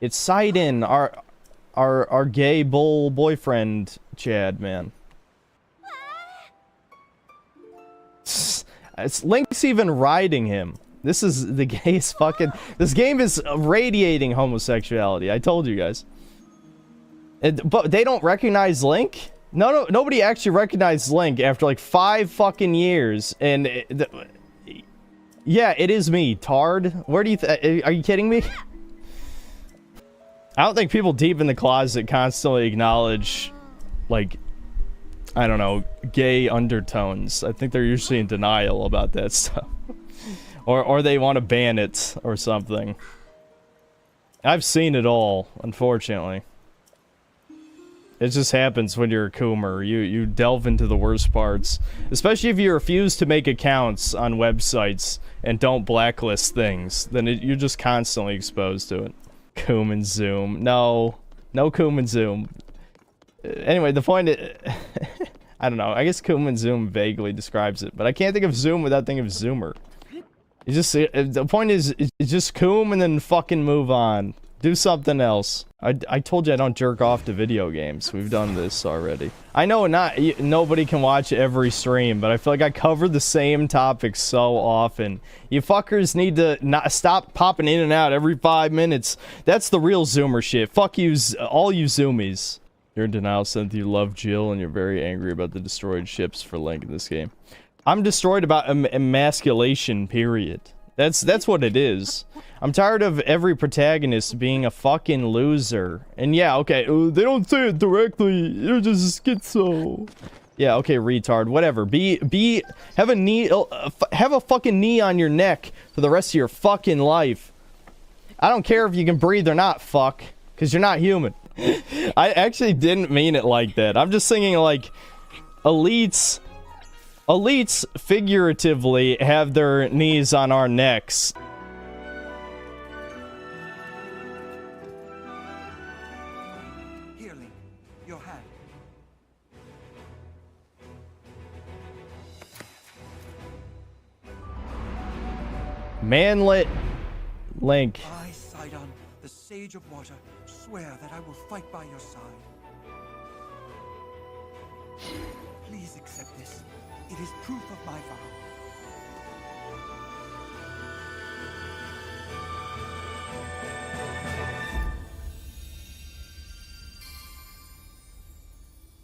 It's Sidon, our gay bull boyfriend, Chad, man. It's Link's even riding him. This is the gayest fucking... This game is radiating homosexuality. I told you guys. But they don't recognize Link? No, nobody actually recognized Link after like 5 fucking years. And... yeah, it is me, Tard. Where do you... Are you kidding me? I don't think people deep in the closet constantly acknowledge, like... I don't know, gay undertones. I think they're usually in denial about that stuff. Or they want to ban it or something. I've seen it all, unfortunately. It just happens when you're a coomer. You delve into the worst parts. Especially if you refuse to make accounts on websites and don't blacklist things. Then you're just constantly exposed to it. Coom and Zoom. No Coom and Zoom. Anyway, the point is... I don't know. I guess Coom and Zoom vaguely describes it. But I can't think of Zoom without thinking of Zoomer. You just... the point is, it's just Coom and then fucking move on. Do something else. I told you I don't jerk off to video games. We've done this already. I know nobody can watch every stream, but I feel like I cover the same topics so often. You fuckers need to not stop popping in and out every 5 minutes. That's the real Zoomer shit. Fuck you, all you Zoomies. You're in denial since you love Jill and you're very angry about the destroyed ships for Link in this game. I'm destroyed about emasculation, period. That's what it is. I'm tired of every protagonist being a fucking loser. And yeah, okay, they don't say it directly. You're just schizo. Yeah, okay, retard. Whatever. Have a fucking knee on your neck for the rest of your fucking life. I don't care if you can breathe or not, fuck. Because you're not human. I actually didn't mean it like that. I'm just thinking like elites figuratively have their knees on our necks. Here, Link, your hand. Manlet Link. I, Sidon, the Sage of Water, swear that I will fight by your side. Please accept this. It is proof of my vow.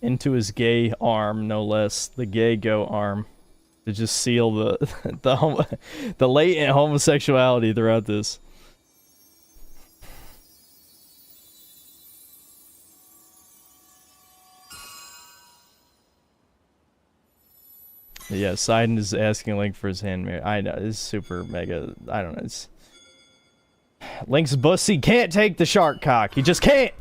Into his gay arm, no less. The gay go arm. To just seal the latent homosexuality throughout this. Yeah, Sidon is asking Link for his hand. I know, it's super mega. I don't know. It's Link's bussy can't take the shark cock. He just can't.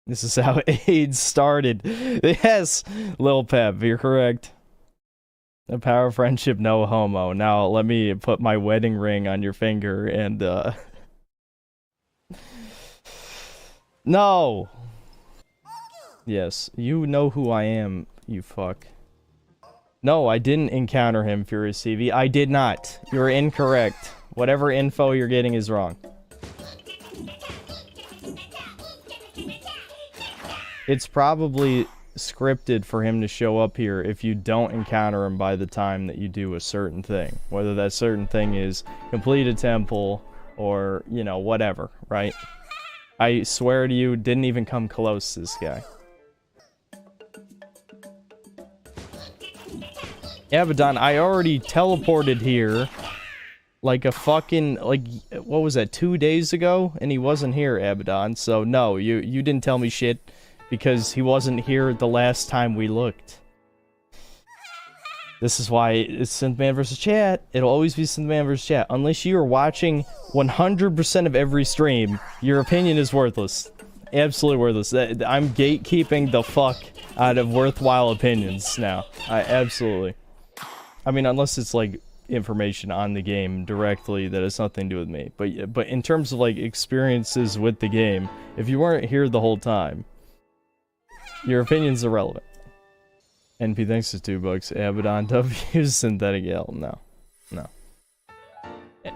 This is how AIDS started. Yes, Lil Pep, you're correct. The power of friendship, no homo. Now let me put my wedding ring on your finger and No. Yes, you know who I am, you fuck. No, I didn't encounter him, Furious TV. I did not. You're incorrect. Whatever info you're getting is wrong. It's probably scripted for him to show up here if you don't encounter him by the time that you do a certain thing. Whether that certain thing is complete a temple or, you know, whatever, right? I swear to you, didn't even come close, this guy. Abaddon, I already teleported here like a fucking, like, what was that, 2 days ago? And he wasn't here, Abaddon, so no, you didn't tell me shit because he wasn't here the last time we looked. This is why it's Synthman vs. Chat. It'll always be Synthman vs. Chat. Unless you are watching 100% of every stream, your opinion is worthless. Absolutely worthless. I'm gatekeeping the fuck out of worthwhile opinions now. Absolutely. I mean, unless it's like information on the game directly that has nothing to do with me. But in terms of like experiences with the game, if you weren't here the whole time, your opinion's irrelevant. NP thanks to $2. Abaddon W synthetic L. No.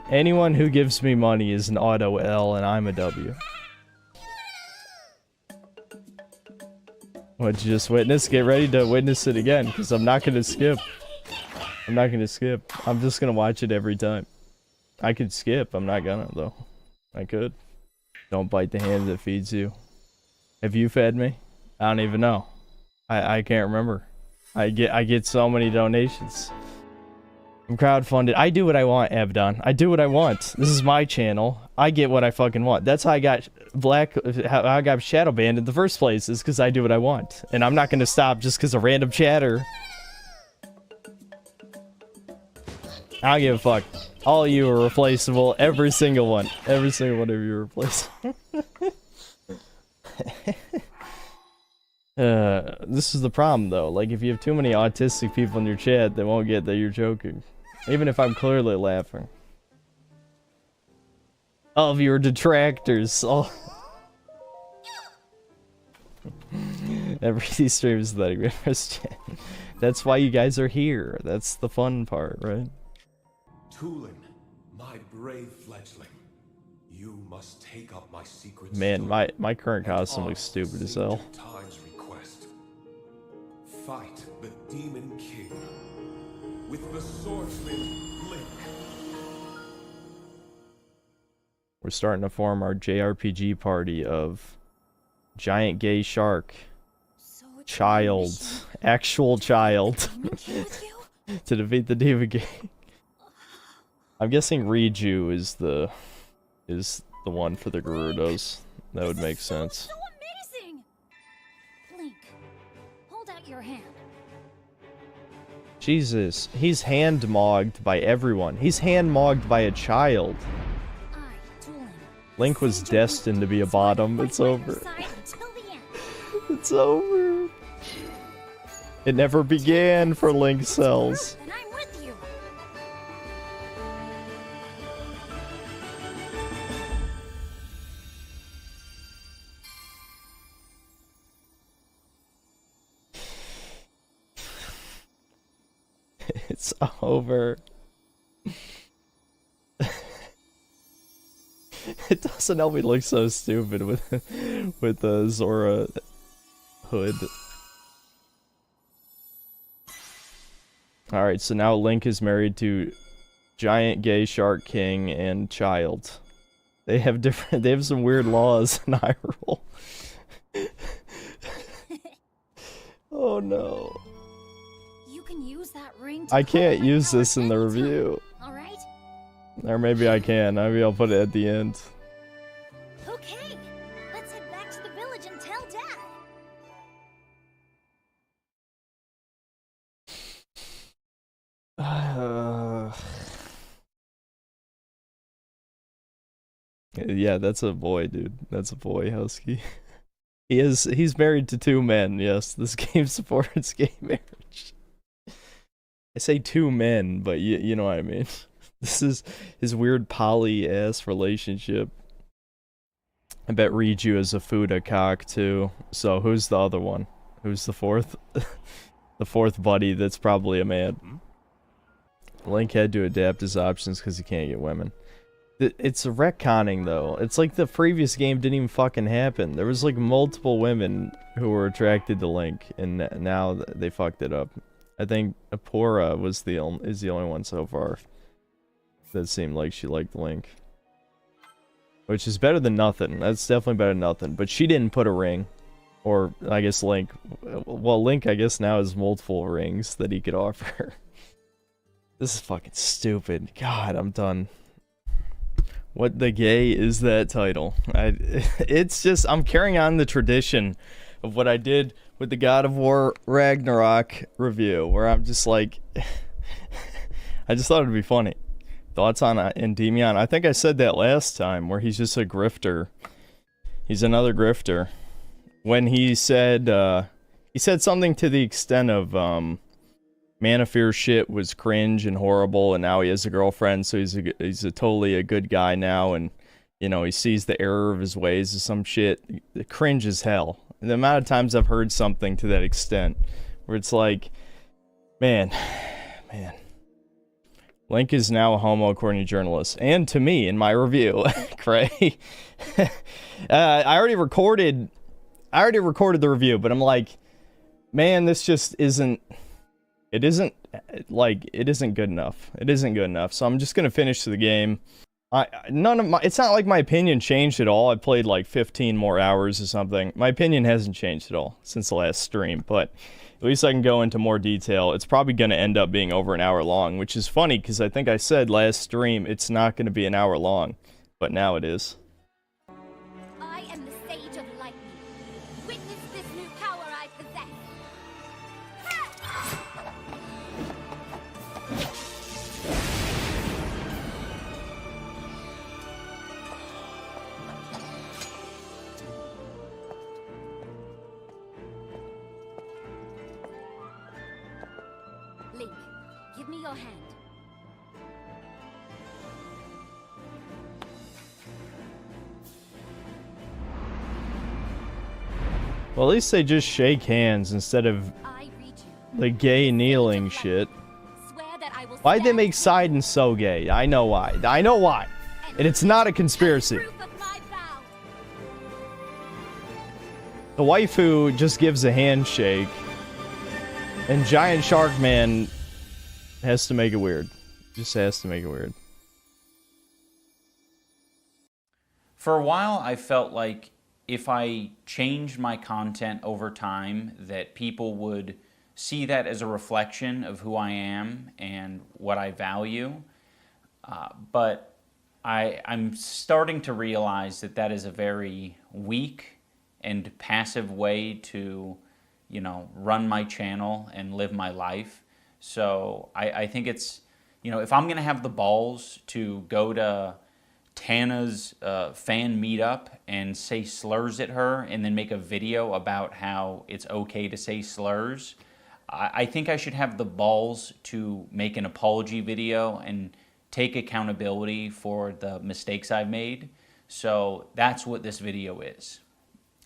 Anyone who gives me money is an auto L and I'm a W. What you just witnessed, get ready to witness it again, because I'm not going to skip. I'm not going to skip. I'm just going to watch it every time. I could skip. I'm not gonna, though. I could. Don't bite the hand that feeds you. Have you fed me? I don't even know. I can't remember. I get so many donations. I'm crowdfunded. I do what I want, Abdon. I do what I want. This is my channel. I get what I fucking want. That's how I got how I got shadow banned in the first place, is because I do what I want. And I'm not gonna stop just because a random chatter. I don't give a fuck. All of you are replaceable. Every single one. Every single one of you are replaceable. This is the problem, though. Like, if you have too many autistic people in your chat, they won't get that you're joking. Even if I'm clearly laughing. All of you are detractors. All... Every stream is pathetic. That's why you guys are here. That's the fun part, right? Tulin, my brave fledgling, you must take up my secret. Man, my current costume looks stupid as hell. Time's request. Fight the Demon King with the swordsman Link. We're starting to form our JRPG party of giant gay shark, child, actual child, to defeat the Demon King. I'm guessing Riju is the one for the Gerudos. That would make sense. So amazing! Link, hold out your hand. Jesus, he's hand-mogged by everyone. He's hand-mogged by a child. Link was destined to be a bottom. It's over. It's over. It never began for Link cells. It's over. It doesn't help me look so stupid with the Zora hood. Alright, so now Link is married to giant gay shark king and child. They have some weird laws in Hyrule. Oh no. You can use that ring to I can't use this in the review. All right? Or maybe I can. Maybe I'll put it at the end. Okay. Let's head back to the village and tell Dad. Yeah, that's a boy, dude. That's a boy, Husky. He's married to 2 men, yes. This game supports gay marriage. I say 2 men, but you know what I mean. This is his weird poly-ass relationship. I bet Riju is a Fuda cock, too. So, who's the other one? Who's the 4th? The 4th buddy that's probably a man. Link had to adapt his options because he can't get women. It's a retconning, though. It's like the previous game didn't even fucking happen. There was, like, multiple women who were attracted to Link, and now they fucked it up. I think Apura is the only one so far that seemed like she liked Link. Which is better than nothing. That's definitely better than nothing. But she didn't put a ring. Or, I guess Link... Well, Link, I guess, now has multiple rings that he could offer. This is fucking stupid. God, I'm done. What the gay is that title? It's just... I'm carrying on the tradition of what I did with the God of War Ragnarok review. Where I'm just like... I just thought it'd be funny. Thoughts on Endymion? I think I said that last time, where he's just a grifter. He's another grifter. When he said something to the extent of, Manafir shit was cringe and horrible, and now he has a girlfriend, so he's totally a good guy now, and, you know, he sees the error of his ways or some shit. Cringe as hell. And the amount of times I've heard something to that extent, where it's like, man. Link is now a homo according to journalists. And to me, in my review. Cray. I already recorded the review, but I'm like, man, this just isn't. It isn't like it isn't good enough. It isn't good enough. So I'm just gonna finish the game. It's not like my opinion changed at all. I played like 15 more hours or something. My opinion hasn't changed at all since the last stream, but at least I can go into more detail. It's probably going to end up being over an hour long, which is funny because I think I said last stream it's not going to be an hour long, but now it is. I am the Sage of Lightning. Witness this new power I possess. Link, give me your hand. Well, at least they just shake hands instead of I read you. the gay kneeling shit. Swear that I will Why'd they stand make Sidon so gay? I know why. I know why. And it's not a conspiracy. proof of my vow. The waifu just gives a handshake, and Giant Shark Man has to make it weird. Just has to make it weird. For a while, I felt like if I changed my content over time, that people would see that as a reflection of who I am and what I value. But I'm starting to realize that that is a very weak and passive way to, you know, run my channel and live my life. So I think it's, you know, if I'm going to have the balls to go to Tana's fan meetup and say slurs at her and then make a video about how it's okay to say slurs, I think I should have the balls to make an apology video and take accountability for the mistakes I've made. So that's what this video is.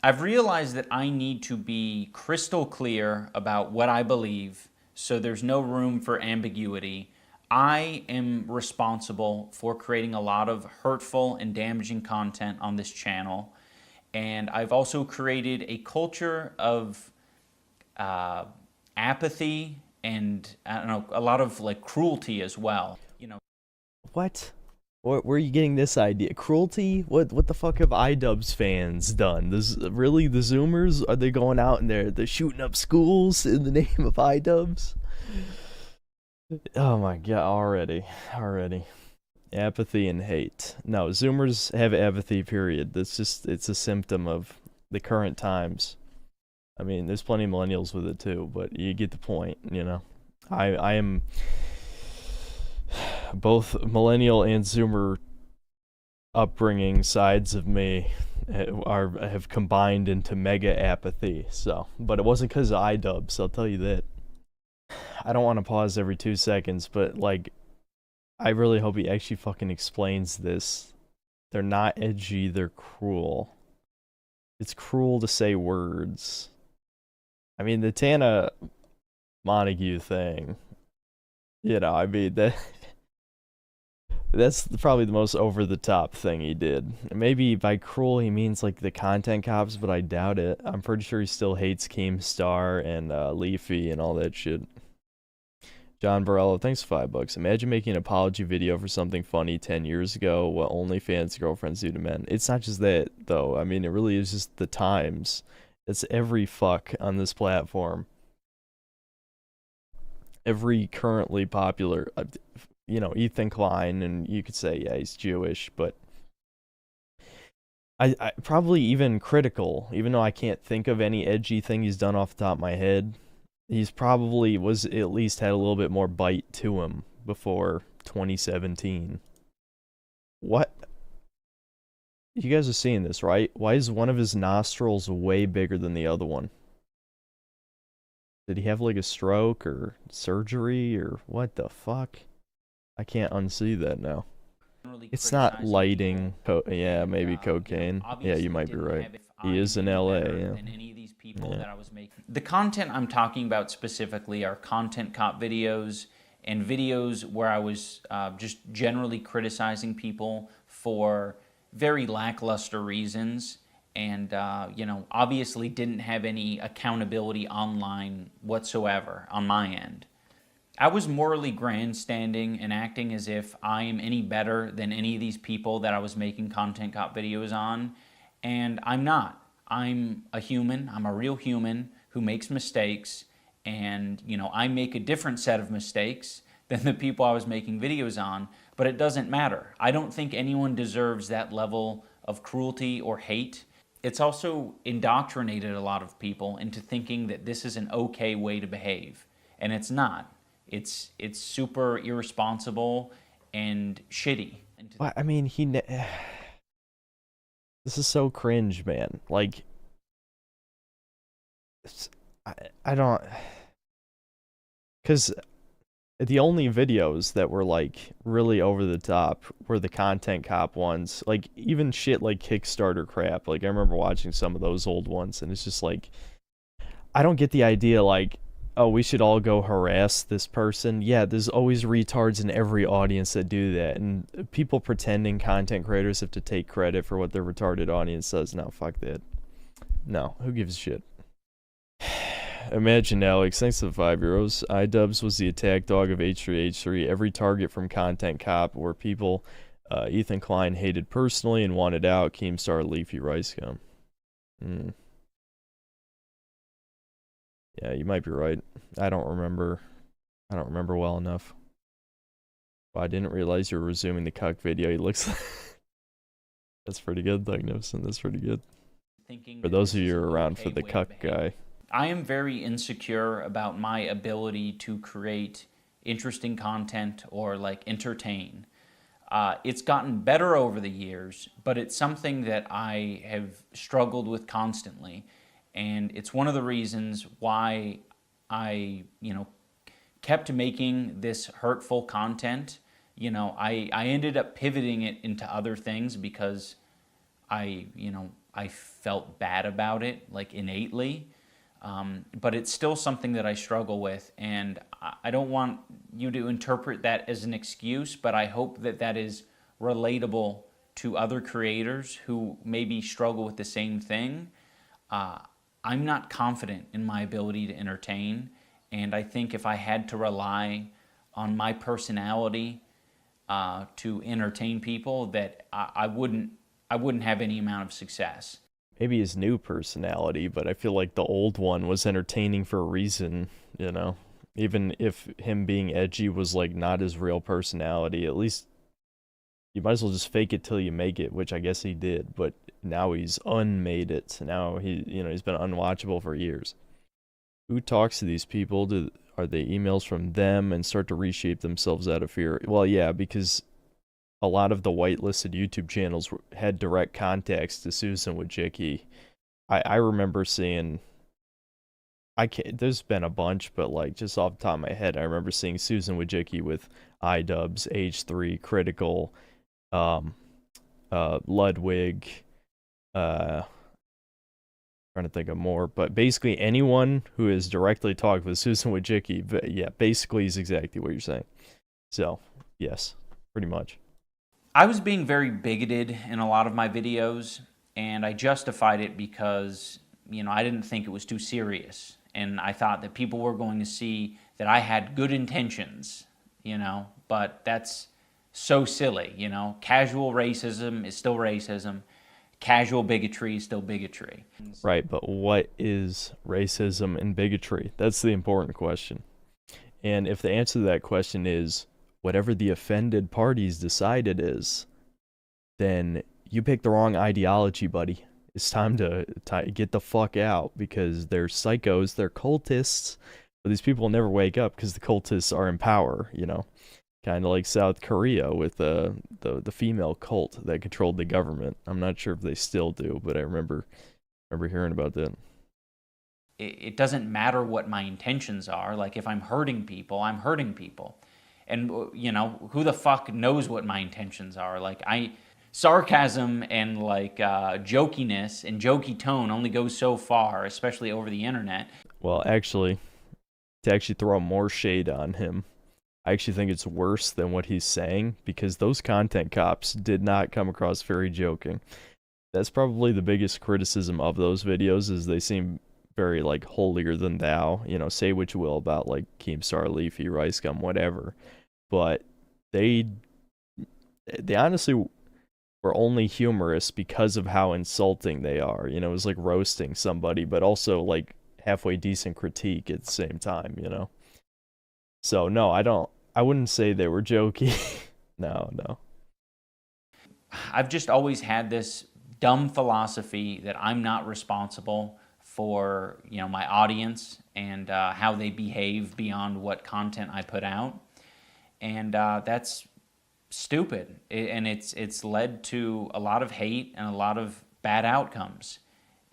I've realized that I need to be crystal clear about what I believe, so there's no room for ambiguity. I am responsible for creating a lot of hurtful and damaging content on this channel, and I've also created a culture of apathy and, I don't know, a lot of like cruelty as well. You know, What? Where are you getting this idea? Cruelty? What the fuck have iDubbbz fans done? Really, the Zoomers? Are they going out and they're shooting up schools in the name of iDubbbz? Oh my god, already. Apathy and hate. No, Zoomers have apathy, period. It's a symptom of the current times. I mean, there's plenty of millennials with it too, but you get the point, you know. I am both millennial and Zoomer upbringing sides of me have combined into mega apathy. So, but it wasn't because of iDubbbz, I'll tell you that. I don't want to pause every 2 seconds, but like, I really hope he actually fucking explains this. They're not edgy, they're cruel. It's cruel to say words. I mean, the Tana Montague thing, you know, I mean, that's probably the most over-the-top thing he did. Maybe by cruel he means like the content cops, but I doubt it. I'm pretty sure he still hates Keemstar and Leafy and all that shit. John Barello, thanks for $5. Imagine making an apology video for something funny 10 years ago, what OnlyFans girlfriends do to men. It's not just that, though. I mean, it really is just the times. It's every fuck on this platform. Every currently popular, you know, Ethan Klein, and you could say, yeah, he's Jewish, but I probably even critical, even though I can't think of any edgy thing he's done off the top of my head. He's probably was at least had a little bit more bite to him before 2017. What? You guys are seeing this, right? Why is one of his nostrils way bigger than the other one? Did he have like a stroke or surgery or what the fuck? I can't unsee that now. It's not lighting. Yeah, maybe cocaine. Yeah, you might be right. He is in LA, yeah. That I was making. The content I'm talking about specifically are content cop videos and videos where I was just generally criticizing people for very lackluster reasons. and you know, obviously didn't have any accountability online whatsoever on my end. I was morally grandstanding and acting as if I am any better than any of these people that I was making content cop videos on, and I'm not. I'm a human, I'm a real human who makes mistakes, and you know, I make a different set of mistakes than the people I was making videos on, but it doesn't matter. I don't think anyone deserves that level of cruelty or hate. It's also indoctrinated a lot of people into thinking that this is an okay way to behave, and it's not. It's super irresponsible and shitty. Well, I mean, this is so cringe, man. Like, I don't, because the only videos that were like really over the top were the content cop ones. Like, even shit like Kickstarter crap. Like, I remember watching some of those old ones, and it's just like, I don't get the idea, like, oh, we should all go harass this person. Yeah, there's always retards in every audience that do that, and people pretending content creators have to take credit for what their retarded audience says. No, fuck that. No, who gives a shit? Imagine, Alex, thanks to the €5. Icuckzz was the attack dog of H3H3. Every target from Content Cop were people Ethan Klein hated personally and wanted out. Keemstar, Leafy, Rice Gum. Yeah, you might be right. I don't remember well enough. Well, I didn't realize you were resuming the cuck video. He looks like... That's pretty good, Magnificent. That's pretty good. For those of you who are around for the cuck guy. I am very insecure about my ability to create interesting content or like entertain. It's gotten better over the years, but it's something that I have struggled with constantly. And it's one of the reasons why I, you know, kept making this hurtful content. You know, I ended up pivoting it into other things because I felt bad about it, like innately. But it's still something that I struggle with, and I don't want you to interpret that as an excuse, but I hope that that is relatable to other creators who maybe struggle with the same thing. I'm not confident in my ability to entertain, and I think if I had to rely on my personality to entertain people, that I wouldn't have any amount of success. Maybe his new personality, but I feel like the old one was entertaining for a reason, you know? Even if him being edgy was like not his real personality, at least you might as well just fake it till you make it, which I guess he did, but now he's unmade it. Now he's been unwatchable for years. Who talks to these people? Are they emails from them and start to reshape themselves out of fear? Well, yeah, because a lot of the whitelisted YouTube channels had direct contacts to Susan Wojcicki. I remember seeing, there's been a bunch, but like just off the top of my head, I remember seeing Susan Wojcicki with Icuckzz, H3, Critical, Ludwig, trying to think of more, but basically anyone who has directly talked with Susan Wojcicki, yeah, basically is exactly what you're saying. So, yes, pretty much. I was being very bigoted in a lot of my videos, and I justified it because, you know, I didn't think it was too serious. And I thought that people were going to see that I had good intentions, you know, but that's so silly, you know. Casual racism is still racism. Casual bigotry is still bigotry. Right, but what is racism and bigotry? That's the important question. And if the answer to that question is whatever the offended parties decide it is, then you picked the wrong ideology, buddy. It's time to get the fuck out, because they're psychos, they're cultists, but these people never wake up because the cultists are in power, you know? Kind of like South Korea with the female cult that controlled the government. I'm not sure if they still do, but I remember hearing about that. It doesn't matter what my intentions are. Like, if I'm hurting people, I'm hurting people. And, you know, who the fuck knows what my intentions are? Like, sarcasm and, like, jokiness and jokey tone only goes so far, especially over the internet. Well, actually, to actually throw more shade on him, I actually think it's worse than what he's saying, because those content cops did not come across very joking. That's probably the biggest criticism of those videos, is they seem very like holier than thou. You know, say what you will about like Keemstar, Leafy, Rice Gum, whatever, but they honestly were only humorous because of how insulting they are. You know, it was like roasting somebody, but also like halfway decent critique at the same time, you know? So no, I wouldn't say they were jokey. No. I've just always had this dumb philosophy that I'm not responsible for, you know, my audience and how they behave beyond what content I put out. And that's stupid, and it's led to a lot of hate and a lot of bad outcomes.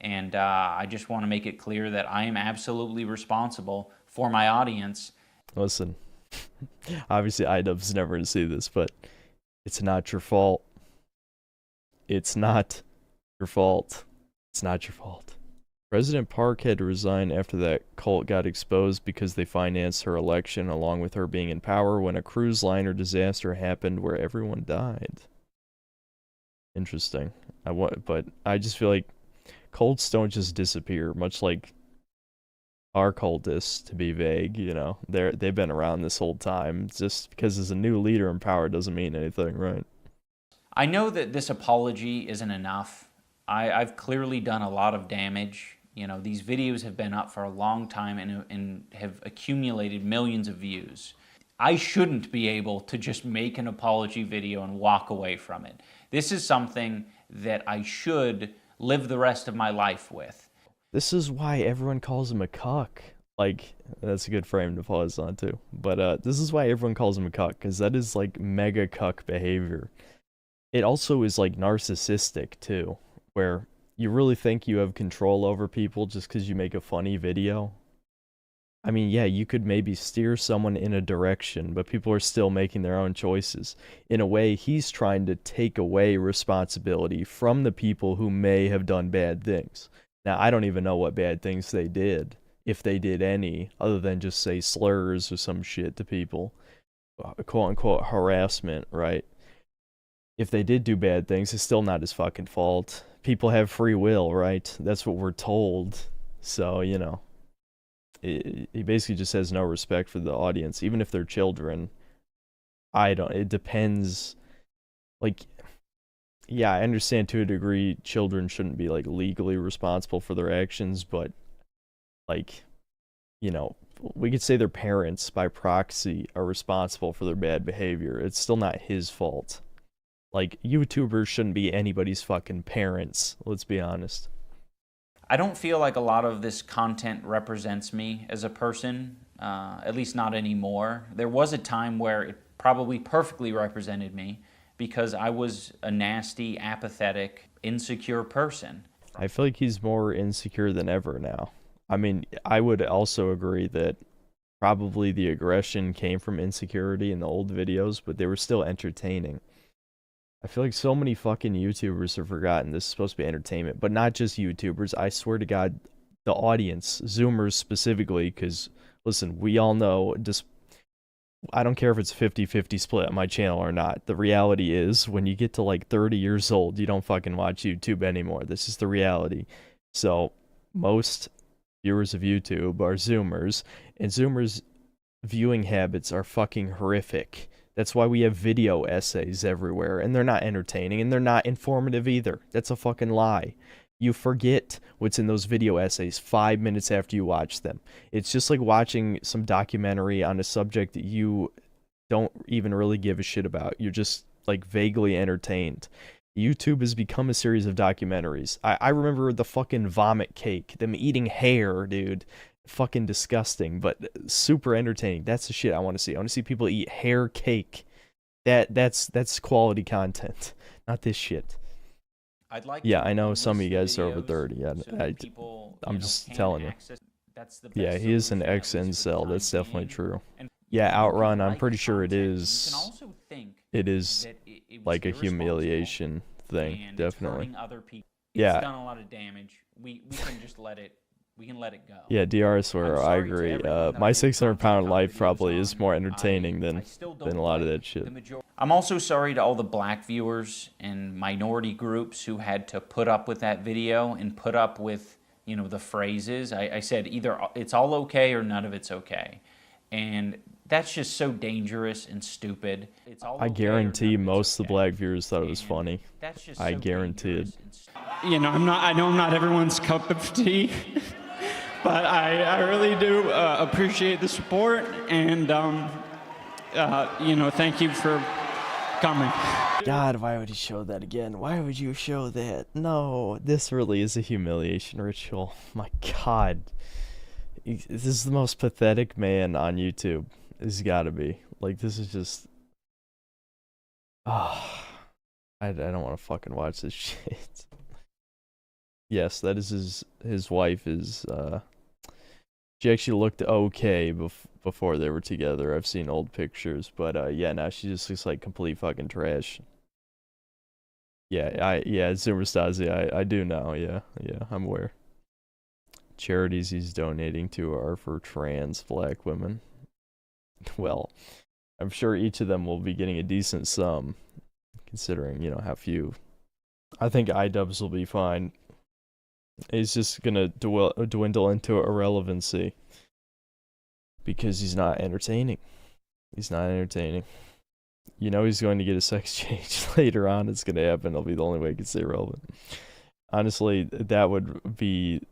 And I just want to make it clear that I am absolutely responsible for my audience. Listen, obviously iDubbbz's never to see this, but it's not your fault. It's not your fault. It's not your fault. President Park had to resign after that cult got exposed because they financed her election along with her being in power when a cruise liner disaster happened where everyone died. Interesting. But I just feel like cults don't just disappear, much like our cultists, to be vague, you know. They've been around this whole time. Just because there's a new leader in power doesn't mean anything, right? I know that this apology isn't enough. I've clearly done a lot of damage. You know, these videos have been up for a long time and have accumulated millions of views. I shouldn't be able to just make an apology video and walk away from it. This is something that I should live the rest of my life with. This is why everyone calls him a cuck. Like, that's a good frame to pause on too. But this is why everyone calls him a cuck, because that is like mega cuck behavior. It also is like narcissistic too, where you really think you have control over people just because you make a funny video. I mean, yeah, you could maybe steer someone in a direction, but people are still making their own choices. In a way, he's trying to take away responsibility from the people who may have done bad things. Now, I don't even know what bad things they did, if they did any, other than just say slurs or some shit to people. Quote-unquote harassment, right? If they did do bad things, it's still not his fucking fault. People have free will, right? That's what we're told. So, you know, he basically just has no respect for the audience, even if they're children. It depends. Like, yeah, I understand to a degree children shouldn't be, like, legally responsible for their actions, but, like, you know, we could say their parents, by proxy, are responsible for their bad behavior. It's still not his fault. Like, YouTubers shouldn't be anybody's fucking parents, let's be honest. I don't feel like a lot of this content represents me as a person, at least not anymore. There was a time where it probably perfectly represented me because I was a nasty, apathetic, insecure person. I feel like he's more insecure than ever now. I mean, I would also agree that probably the aggression came from insecurity in the old videos, but they were still entertaining. I feel like so many fucking YouTubers have forgotten this is supposed to be entertainment, but not just YouTubers. I swear to God, the audience, Zoomers specifically, because, listen, we all know, just, I don't care if it's 50-50 split on my channel or not. The reality is, when you get to like 30 years old, you don't fucking watch YouTube anymore. This is the reality. So, most viewers of YouTube are Zoomers, and Zoomers' viewing habits are fucking horrific. That's why we have video essays everywhere, and they're not entertaining, and they're not informative either. That's a fucking lie. You forget what's in those video essays 5 minutes after you watch them. It's just like watching some documentary on a subject that you don't even really give a shit about. You're just, like, vaguely entertained. YouTube has become a series of documentaries. I remember the fucking vomit cake, them eating hair, dude. Fucking disgusting, but super entertaining. That's the shit I want to see. I want to see people eat hair cake. That's quality content, not this shit. I'd like I know some of you guys are over 30. Yeah, so I'm just telling you. That's the Yeah, he is an ex-incel. That's definitely true. Yeah, Outrun, I'm pretty sure it is. It is like a humiliation thing, definitely. Other people. Yeah. It's done a lot of damage. We can just let it We can let it go. Yeah, DR, I swear, I agree. My 600-pound life probably is more entertaining than a lot of that shit. I'm also sorry to all the black viewers and minority groups who had to put up with that video and put up with, you know, the phrases. I said either it's all okay or none of it's okay. And that's just so dangerous and stupid. I guarantee most of the black viewers thought it was funny. I guarantee it. You know, I know I'm not everyone's cup of tea, but I really do appreciate the support, and you know, thank you for coming. God, why would he show that again? Why would you show that? No, this really is a humiliation ritual. My God. This is the most pathetic man on YouTube. This has got to be. Like, this is just... Ah, I don't want to fucking watch this shit. Yes, that is his wife is, she actually looked okay before they were together. I've seen old pictures, but, yeah, now she just looks like complete fucking trash. Yeah, Zoomerstazi, I do know, yeah, I'm aware. Charities he's donating to are for trans black women. Well, I'm sure each of them will be getting a decent sum, considering, you know, how few. I think iDubbbz will be fine. He's just gonna dwindle into irrelevancy because he's not entertaining. He's not entertaining. You know he's going to get a sex change later on. It's gonna happen. It'll be the only way he can stay relevant. Honestly, that would be...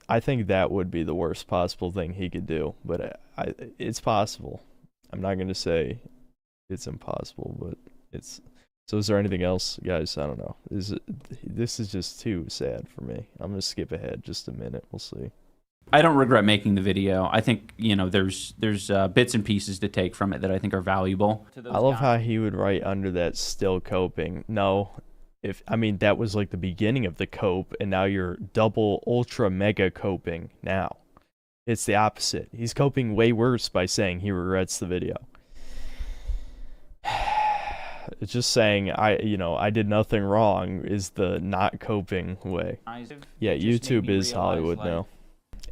I think that would be the worst possible thing he could do, but it's possible. I'm not going to say it's impossible, but it's... So is there anything else, guys? I don't know. This is just too sad for me. I'm going to skip ahead just a minute. We'll see. I don't regret making the video. I think, you know, there's bits and pieces to take from it that I think are valuable. I love how he would write under that still coping. No. I mean, that was like the beginning of the cope, and now you're double, ultra, mega coping now. It's the opposite. He's coping way worse by saying he regrets the video. It's just saying, I did nothing wrong is the not coping way. Yeah, YouTube is Hollywood now.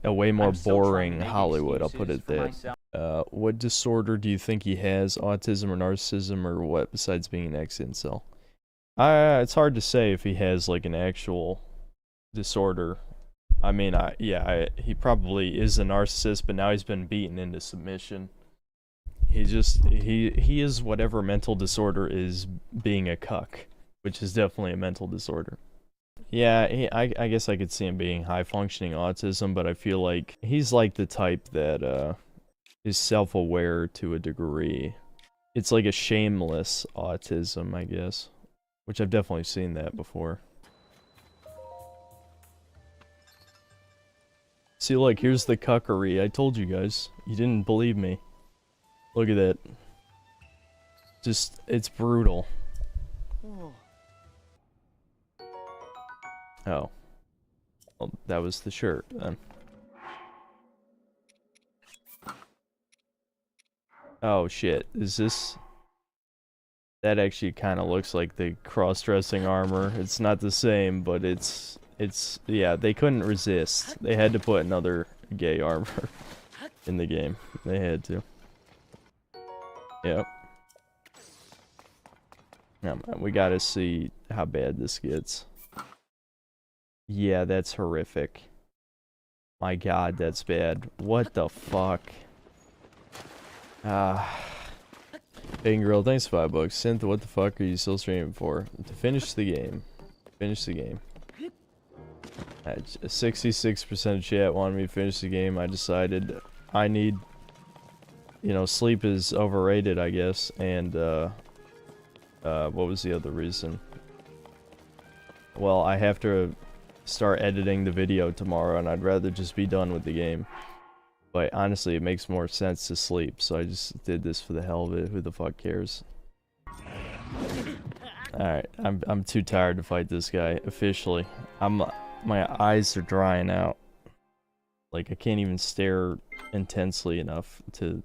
A way more boring Hollywood, I'll put it that. What disorder do you think he has? Autism or narcissism or what, besides being an ex-incel? It's hard to say if he has like an actual disorder. I mean, he probably is a narcissist, but now he's been beaten into submission. He is whatever mental disorder is being a cuck, which is definitely a mental disorder. Yeah, I guess I could see him being high-functioning autism, but I feel like he's like the type that is self-aware to a degree. It's like a shameless autism, I guess. Which I've definitely seen that before. See, look, here's the cuckery. I told you guys. You didn't believe me. Look at that. Just, it's brutal. Oh. Well, that was the shirt, then. Oh, shit. Is this... That actually kind of looks like the cross-dressing armor. It's not the same, but it's yeah, they couldn't resist. They had to put another gay armor in the game. They had to. Yep. Yeah, we gotta see how bad this gets. Yeah, that's horrific. My God, that's bad. What the fuck? Bang Grill, thanks for $5. Synth, what the fuck are you still streaming for? To finish the game. Finish the game. 66% of chat wanted me to finish the game. I decided I need... You know, sleep is overrated, I guess. And, what was the other reason? Well, I have to start editing the video tomorrow, and I'd rather just be done with the game. But honestly, it makes more sense to sleep, so I just did this for the hell of it. Who the fuck cares? Alright, I'm too tired to fight this guy, officially. My eyes are drying out. Like, I can't even stare intensely enough to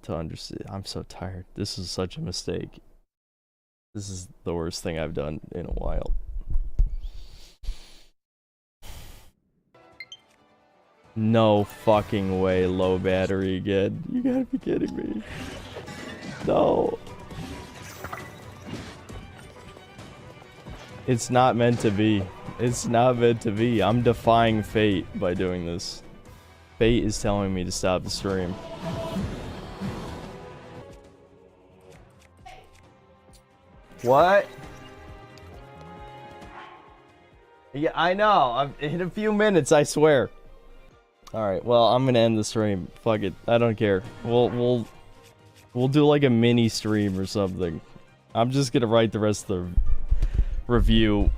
understand. I'm so tired. This is such a mistake. This is the worst thing I've done in a while. No fucking way, low battery again. You gotta be kidding me. No. It's not meant to be. It's not meant to be. I'm defying fate by doing this. Fate is telling me to stop the stream. What? Yeah, I know. In a few minutes, I swear. All right. Well, I'm gonna end the stream. Fuck it. I don't care. We'll do like a mini stream or something. I'm just gonna write the rest of the review